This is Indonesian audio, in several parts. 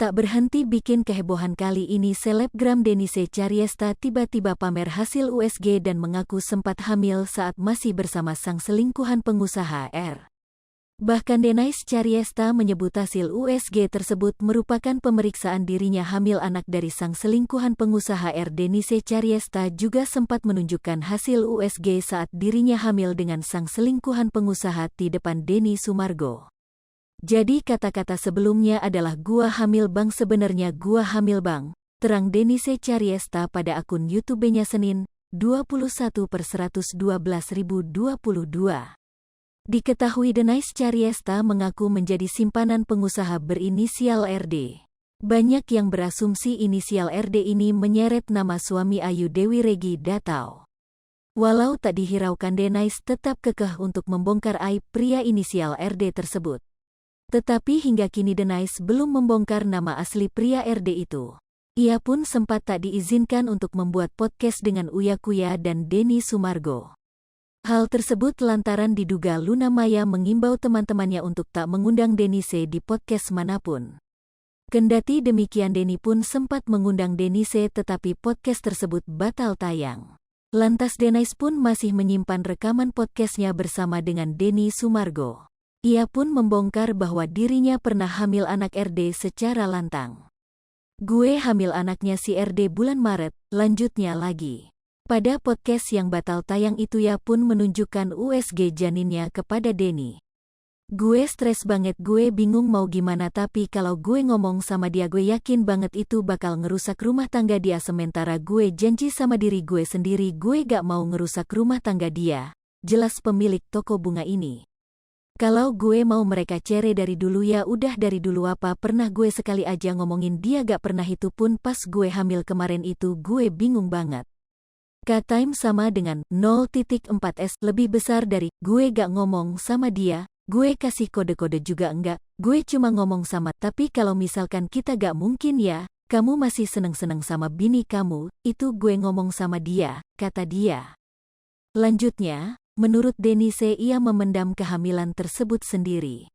Tak berhenti bikin kehebohan kali ini selebgram Denise Caryesta tiba-tiba pamer hasil USG dan mengaku sempat hamil saat masih bersama sang selingkuhan pengusaha R. Bahkan Denise Caryesta menyebut hasil USG tersebut merupakan pemeriksaan dirinya hamil anak dari sang selingkuhan pengusaha R. Denise Caryesta juga sempat menunjukkan hasil USG saat dirinya hamil dengan sang selingkuhan pengusaha di depan Denny Sumargo. Jadi kata-kata sebelumnya adalah gua hamil bang, sebenarnya gua hamil bang, terang Denise Caryesta pada akun YouTube-nya Senin, 21/112/2022. Diketahui Denise Caryesta mengaku menjadi simpanan pengusaha berinisial RD. Banyak yang berasumsi inisial RD ini menyeret nama suami Ayu Dewi Regi Datau. Walau tak dihiraukan, Denise tetap kekeh untuk membongkar aib pria inisial RD tersebut. Tetapi hingga kini Denise belum membongkar nama asli pria RD itu. Ia pun sempat tak diizinkan untuk membuat podcast dengan Uya Kuya dan Denny Sumargo. Hal tersebut lantaran diduga Luna Maya mengimbau teman-temannya untuk tak mengundang Denise di podcast manapun. Kendati demikian, Denny pun sempat mengundang Denise tetapi podcast tersebut batal tayang. Lantas Denise pun masih menyimpan rekaman podcastnya bersama dengan Denny Sumargo. Ia pun membongkar bahwa dirinya pernah hamil anak RD secara lantang. Gue hamil anaknya si RD bulan Maret, lanjutnya lagi. Pada podcast yang batal tayang itu ia pun menunjukkan USG janinnya kepada Denny. Gue stres banget, gue bingung mau gimana, tapi kalau gue ngomong sama dia gue yakin banget itu bakal ngerusak rumah tangga dia, sementara gue janji sama diri gue sendiri gue gak mau ngerusak rumah tangga dia, jelas pemilik toko bunga ini. Kalau gue mau mereka cere dari dulu ya udah dari dulu, apa pernah gue sekali aja ngomongin dia, gak pernah, itu pun pas gue hamil kemarin itu gue bingung banget. K-time sama dengan 0.4s lebih besar dari gue gak ngomong sama dia, gue kasih kode-kode juga enggak, gue cuma ngomong sama, tapi kalau misalkan kita gak mungkin ya, kamu masih seneng-seneng sama bini kamu, itu gue ngomong sama dia, kata dia. Lanjutnya, menurut Denise ia memendam kehamilan tersebut sendiri.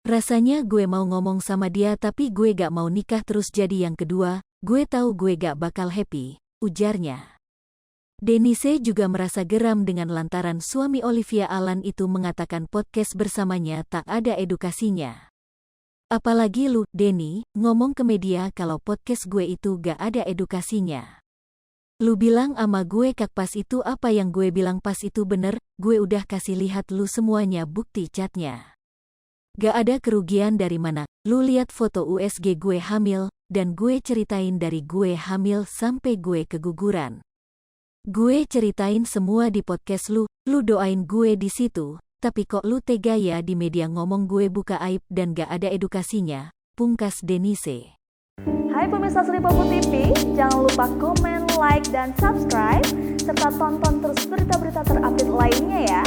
Rasanya gue mau ngomong sama dia tapi gue gak mau nikah terus jadi yang kedua, gue tahu gue gak bakal happy, ujarnya. Denise juga merasa geram dengan lantaran suami Olivia Alan itu mengatakan podcast bersamanya tak ada edukasinya. Apalagi lu, Denny, ngomong ke media kalau podcast gue itu gak ada edukasinya. Lu bilang ama gue kak pas itu apa yang gue bilang pas itu bener, gue udah kasih lihat lu semuanya bukti chatnya. Gak ada kerugian dari mana, lu lihat foto USG gue hamil, dan gue ceritain dari gue hamil sampai gue keguguran. Gue ceritain semua di podcast lu doain gue di situ, tapi kok lu tega ya di media ngomong gue buka aib dan gak ada edukasinya, pungkas Denise. Hai pemirsa Selipopo TV, jangan lupa komen, like, dan subscribe, serta tonton terus berita-berita terupdate lainnya ya.